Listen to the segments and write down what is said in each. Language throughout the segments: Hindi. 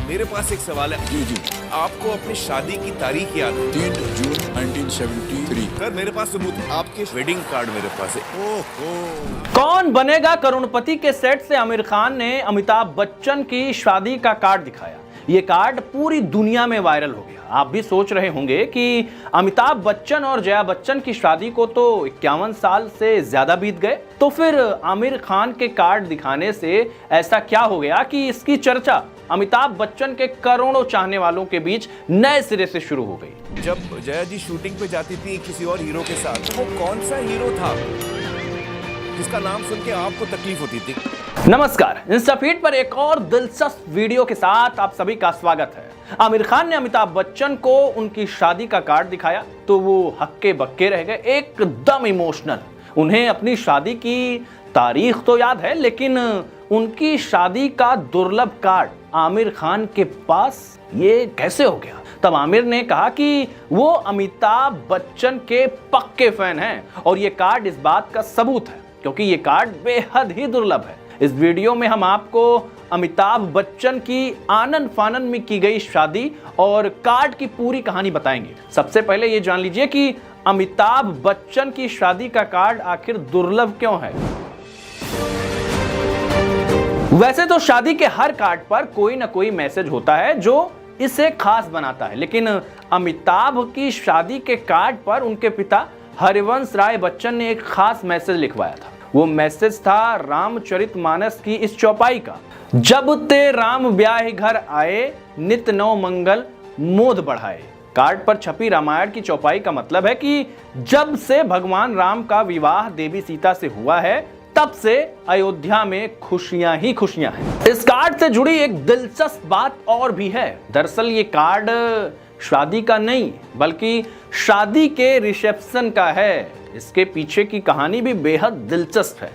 मेरे पास एक सवाल है। जी जी। आपको अपनी शादी की तारीख याद है? 3 जून 1973। सर मेरे पास सबूत है। आपके वेडिंग कार्ड मेरे पास है। ओहो। कौन बनेगा करोड़पति के सेट से आमिर खान ने अमिताभ बच्चन की शादी का कार्ड दिखाया। ये कार्ड पूरी दुनिया में वायरल हो गया। आप भी सोच रहे होंगे कि अमिताभ बच्चन और जया बच्चन की शादी को तो 51 साल से ज्यादा बीत गए, तो फिर आमिर खान के कार्ड दिखाने से ऐसा क्या हो गया कि इसकी चर्चा अमिताभ बच्चन के करोड़ों चाहने वालों के बीच नए सिरे से शुरू हो गई। जब जया जी शूटिंग पे जाती थी किसी और हीरो के साथ, तो वो कौन सा हीरो था जिसका नाम सुन के आपको तकलीफ होती थी? नमस्कार, इंस्टाफीड पर एक और दिलचस्प वीडियो के साथ आप सभी का स्वागत है। आमिर खान ने अमिताभ बच्चन को उनकी शादी का कार्ड दिखाया तो वो हक्के बक्के रह गए, एकदम इमोशनल। उन्हें अपनी शादी की तारीख तो याद है, लेकिन उनकी शादी का दुर्लभ कार्ड आमिर खान के पास ये कैसे हो गया। तब आमिर ने कहा कि वो अमिताभ बच्चन के पक्के फैन हैं और ये कार्ड इस बात का सबूत है, क्योंकि ये कार्ड बेहद ही दुर्लभ है। इस वीडियो में हम आपको अमिताभ बच्चन की आनन फानन में की गई शादी और कार्ड की पूरी कहानी बताएंगे। सबसे पहले ये जान लीजिए कि अमिताभ बच्चन की शादी का कार्ड आखिर दुर्लभ क्यों है। वैसे तो शादी के हर कार्ड पर कोई ना कोई मैसेज होता है जो इसे खास बनाता है, लेकिन अमिताभ की शादी के कार्ड पर उनके पिता हरिवंश राय बच्चन ने एक खास मैसेज लिखवाया था। वो मैसेज था रामचरितमानस की इस चौपाई का, जब ते राम ब्याह घर आए नित नौ मंगल मोद बढ़ाए। कार्ड पर छपी रामायण की चौपाई का मतलब है कि जब से भगवान राम का विवाह देवी सीता से हुआ है, तब से अयोध्या में खुशियां ही खुशियां हैं। इस कार्ड से जुड़ी एक दिलचस्प बात और भी है। दरअसल ये कार्ड शादी का नहीं बल्कि शादी के रिसेप्शन का है। इसके पीछे की कहानी भी बेहद दिलचस्प है।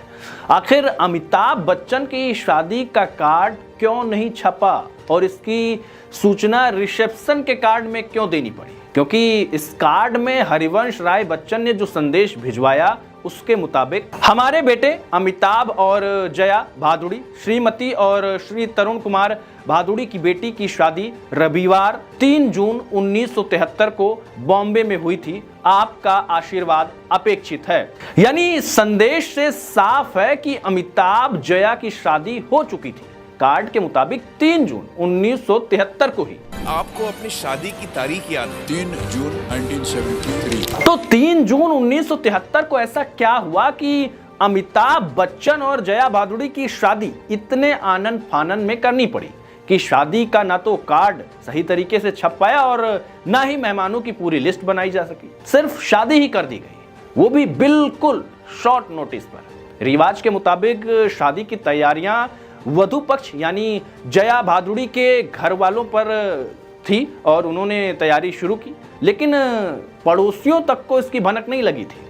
आखिर अमिताभ बच्चन की शादी का कार्ड क्यों नहीं छपा और इसकी सूचना रिसेप्शन के कार्ड में क्यों देनी पड़ी? क्योंकि इस कार्ड में हरिवंश राय बच्चन ने जो संदेश भिजवाया उसके मुताबिक हमारे बेटे अमिताभ और जया भादुड़ी, श्रीमती और श्री तरुण कुमार भादुड़ी की बेटी की शादी रविवार 3 जून 1973 को बॉम्बे में हुई थी। आपका आशीर्वाद अपेक्षित है। यानी संदेश से साफ है कि अमिताभ जया की शादी हो चुकी थी। कार्ड के मुताबिक 3 जून 1973 को ही। आपको अपनी शादी की तारीख याद है? 3 जून 1973। तो 3 जून 1973 को ऐसा क्या हुआ कि अमिताभ बच्चन और जया भादुड़ी की शादी इतने आनन फानन में करनी पड़ी कि शादी का ना तो कार्ड सही तरीके से छप पाया और ना ही मेहमानों की पूरी लिस्ट बनाई जा सकी। सिर्फ शादी ही कर दी गई, वो भी बिल्कुल शॉर्ट नोटिस पर। रिवाज के मुताबिक शादी की तैयारियां वधु पक्ष यानी जया भादुड़ी के घर वालों पर थी और उन्होंने तैयारी शुरू की, लेकिन पड़ोसियों तक को इसकी भनक नहीं लगी थी।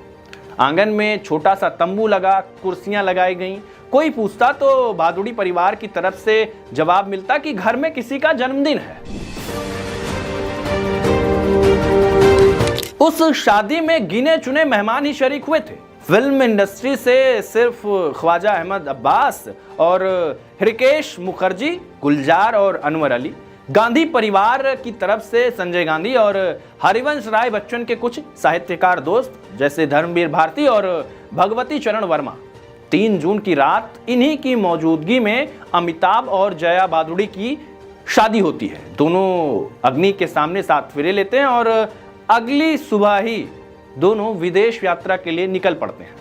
आंगन में छोटा सा तंबू लगा, कुर्सियां लगाई गईं। कोई पूछता तो भादुड़ी परिवार की तरफ से जवाब मिलता कि घर में किसी का जन्मदिन है। उस शादी में गिने चुने मेहमान ही शरीक हुए थे। फिल्म इंडस्ट्री से सिर्फ ख्वाजा अहमद अब्बास और हृकेश मुखर्जी, गुलजार और अनवर अली, गांधी परिवार की तरफ से संजय गांधी और हरिवंश राय बच्चन के कुछ साहित्यकार दोस्त जैसे धर्मवीर भारती और भगवती चरण वर्मा। 3 जून की रात इन्हीं की मौजूदगी में अमिताभ और जया भादुड़ी की शादी होती है। दोनों अग्नि के सामने 7 फेरे लेते हैं और अगली सुबह ही दोनों विदेश यात्रा के लिए निकल पड़ते हैं।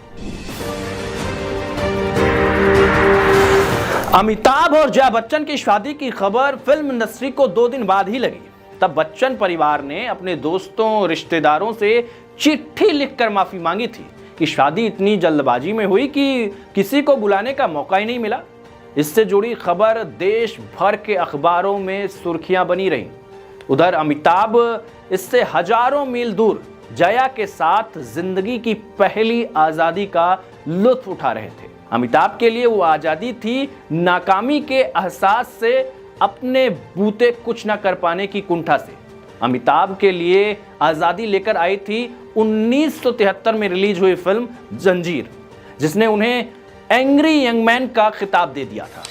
अमिताभ और जया बच्चन की शादी की खबर फिल्म इंडस्ट्री को 2 दिन बाद ही लगी। तब बच्चन परिवार ने अपने दोस्तों रिश्तेदारों से चिट्ठी लिखकर माफी मांगी थी कि शादी इतनी जल्दबाजी में हुई कि किसी को बुलाने का मौका ही नहीं मिला। इससे जुड़ी खबर देश भर के अखबारों में सुर्खियां बनी रही। उधर अमिताभ इससे हजारों मील दूर जया के साथ जिंदगी की पहली आजादी का लुत्फ उठा रहे थे। अमिताभ के लिए वो आजादी थी नाकामी के एहसास से, अपने बूते कुछ ना कर पाने की कुंठा से। अमिताभ के लिए आजादी लेकर आई थी 1973 में रिलीज हुई फिल्म जंजीर, जिसने उन्हें एंग्री यंग मैन का खिताब दे दिया था।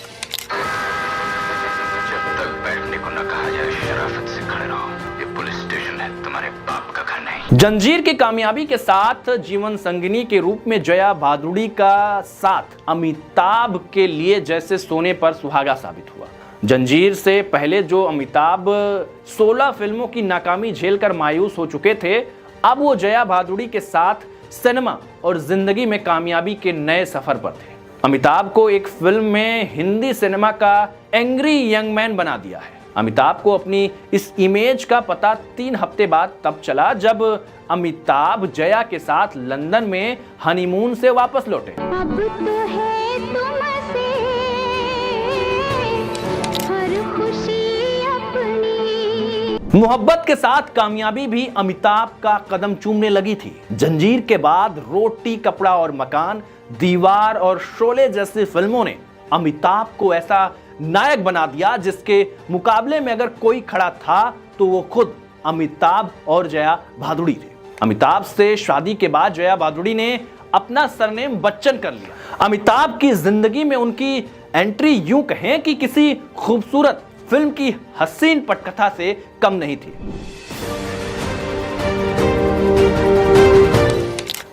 जब तक बैठने को ना कहा जाए शराफत से खड़े रहो, ये पुलिस स्टेशन है, तुम्हारे बाप का घर नहीं। जंजीर की कामयाबी के साथ जीवन संगिनी के रूप में जया भादुड़ी का साथ अमिताभ के लिए जैसे सोने पर सुहागा साबित हुआ। जंजीर से पहले जो अमिताभ 16 फिल्मों की नाकामी झेलकर मायूस हो चुके थे, अब वो जया भादुड़ी के साथ सिनेमा और जिंदगी में कामयाबी के नए सफर पर थे। अमिताभ को एक फिल्म में हिंदी सिनेमा का एंग्री यंग मैन बना दिया है। अमिताभ को अपनी इस इमेज का पता 3 हफ्ते बाद तब चला जब अमिताभ जया के साथ लंदन में हनीमून से वापस लौटे। अब तो है तुमसे हर खुशी अपनी। मोहब्बत के साथ कामयाबी भी अमिताभ का कदम चूमने लगी थी। जंजीर के बाद रोटी कपड़ा और मकान, दीवार और शोले जैसी फिल्मों ने अमिताभ को ऐसा नायक बना दिया जिसके मुकाबले में अगर कोई खड़ा था तो वो खुद अमिताभ और जया भादुड़ी थे। अमिताभ से शादी के बाद जया भादुड़ी ने अपना सरनेम बच्चन कर लिया। अमिताभ की जिंदगी में उनकी एंट्री यूं कहें कि किसी खूबसूरत फिल्म की हसीन पटकथा से कम नहीं थी।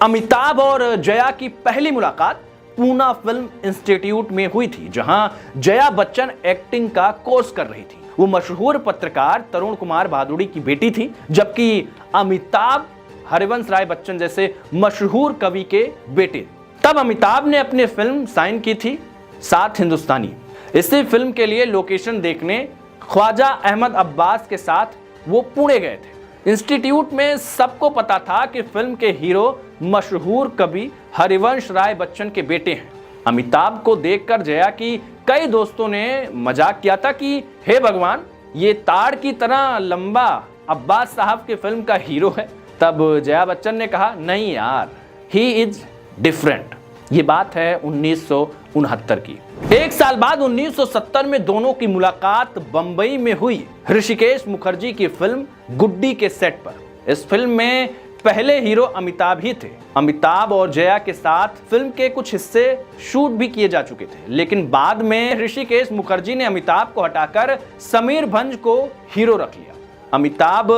अमिताभ और जया की पहली मुलाकात पूना फिल्म इंस्टीट्यूट में हुई थी, जहां जया बच्चन एक्टिंग का कोर्स कर रही थी। वो मशहूर पत्रकार तरुण कुमार भादुड़ी की बेटी थी, जबकि अमिताभ हरिवंश राय बच्चन जैसे मशहूर कवि के बेटे। तब अमिताभ ने अपनी फिल्म साइन की थी 7 हिंदुस्तानी। इसी फिल्म के लिए लोकेशन देखने ख्वाजा अहमद अब्बास के साथ वो पुणे गए थे। इंस्टीट्यूट में सबको पता था कि फिल्म के हीरो मशहूर कवि हरिवंश राय बच्चन के बेटे हैं। अमिताभ को देखकर जया की कई दोस्तों ने मजाक किया था कि हे भगवान, ये ताड़ की तरह लंबा अब्बास साहब की फिल्म का हीरो है। तब जया बच्चन ने कहा, नहीं यार, ही इज डिफरेंट। ये बात है 1969 की। 1 साल बाद 1970 में दोनों की मुलाकात बंबई में हुई ऋषिकेश मुखर्जी की फिल्म गुड्डी के सेट पर। इस फिल्म में पहले हीरो अमिताभ ही थे। अमिताभ और जया के साथ फिल्म के कुछ हिस्से शूट भी किए जा चुके थे, लेकिन बाद में ऋषिकेश मुखर्जी ने अमिताभ को हटाकर समीर भंज को हीरो रख लिया। अमिताभ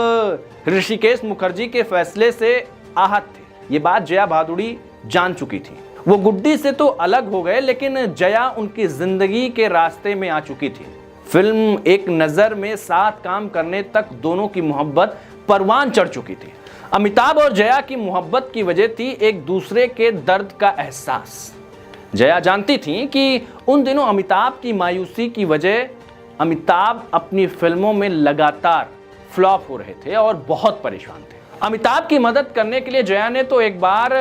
ऋषिकेश मुखर्जी के फैसले से आहत थे। ये बात जया भादुड़ी जान चुकी थी। वो गुड्डी से तो अलग हो गए, लेकिन जया उनकी जिंदगी के रास्ते में आ चुकी थी। फिल्म एक नजर में साथ काम करने तक दोनों की मोहब्बत परवान चढ़ चुकी थी। अमिताभ और जया की मोहब्बत की वजह थी एक दूसरे के दर्द का एहसास। जया जानती थी कि उन दिनों अमिताभ की मायूसी की वजह अमिताभ अपनी फिल्मों में लगातार फ्लॉप हो रहे थे और बहुत परेशान थे। अमिताभ की मदद करने के लिए जया ने तो एक बार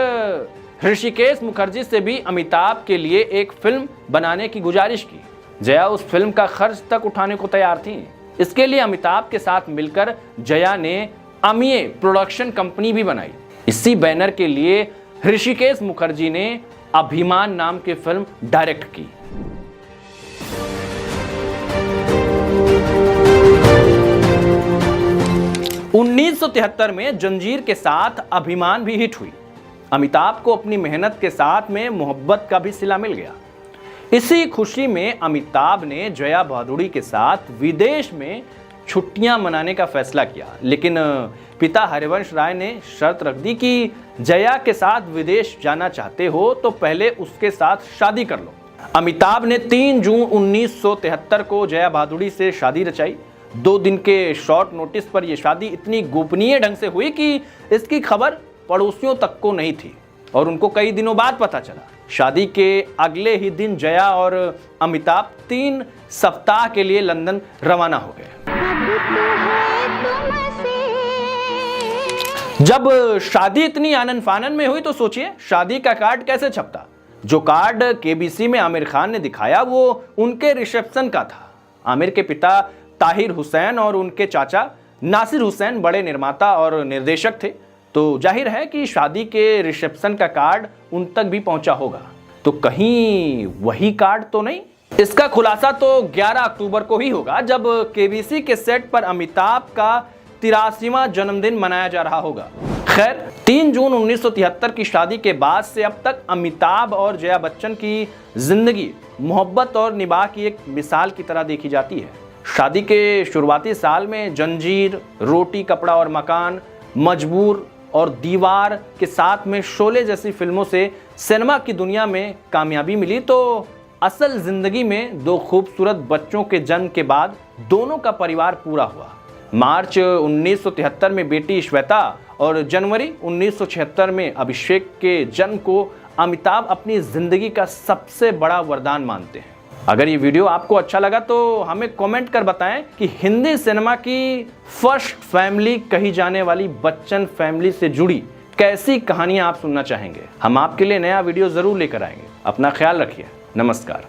ऋषिकेश मुखर्जी से भी अमिताभ के लिए एक फिल्म बनाने की गुजारिश की। जया उस फिल्म का खर्च तक उठाने को तैयार थी। इसके लिए अमिताभ के साथ मिलकर जया ने अमिये प्रोडक्शन कंपनी भी बनाई। इसी बैनर के लिए ऋषिकेश मुखर्जी ने अभिमान नाम की फिल्म डायरेक्ट की। उन्नीस में जंजीर के साथ अभिमान भी हिट हुई। अमिताभ को अपनी मेहनत के साथ में मोहब्बत का भी सिला मिल गया। इसी खुशी में अमिताभ ने जया भादुड़ी के साथ विदेश में छुट्टियां मनाने का फैसला किया, लेकिन पिता हरिवंश राय ने शर्त रख दी कि जया के साथ विदेश जाना चाहते हो तो पहले उसके साथ शादी कर लो। अमिताभ ने 3 जून 1973 को जया भादुड़ी से शादी रचाई। 2 दिन के शॉर्ट नोटिस पर यह शादी इतनी गोपनीय ढंग से हुई कि इसकी खबर पड़ोसियों तक को नहीं थी और उनको कई दिनों बाद पता चला। शादी के अगले ही दिन जया और अमिताभ 3 सप्ताह के लिए लंदन रवाना हो गए। जब शादी इतनी आनन फानन में हुई तो सोचिए शादी का कार्ड कैसे छपता। जो कार्ड केबीसी में आमिर खान ने दिखाया वो उनके रिसेप्शन का था। आमिर के पिता ताहिर हुसैन और उनके चाचा नासिर हुसैन बड़े निर्माता और निर्देशक थे, तो जाहिर है कि शादी के रिसेप्शन का कार्ड उन तक भी पहुंचा होगा। तो कहीं वही कार्ड तो नहीं? इसका खुलासा तो 11 अक्टूबर को ही होगा जब केबीसी के सेट पर अमिताभ का 83वां जन्मदिन मनाया जा रहा होगा। खैर 3 जून 1973 की शादी के बाद से अब तक अमिताभ और जया बच्चन की जिंदगी मोहब्बत और निभाह की एक मिसाल की तरह देखी जाती है। शादी के शुरुआती साल में जंजीर, रोटी कपड़ा और मकान, मजबूर और दीवार के साथ में शोले जैसी फिल्मों से सिनेमा की दुनिया में कामयाबी मिली, तो असल जिंदगी में दो खूबसूरत बच्चों के जन्म के बाद दोनों का परिवार पूरा हुआ। मार्च 1973 में बेटी श्वेता और जनवरी 1976 में अभिषेक के जन्म को अमिताभ अपनी जिंदगी का सबसे बड़ा वरदान मानते हैं। अगर ये वीडियो आपको अच्छा लगा तो हमें कमेंट कर बताएं कि हिंदी सिनेमा की फर्स्ट फैमिली कही जाने वाली बच्चन फैमिली से जुड़ी कैसी कहानियां आप सुनना चाहेंगे। हम आपके लिए नया वीडियो जरूर लेकर आएंगे। अपना ख्याल रखिए। नमस्कार।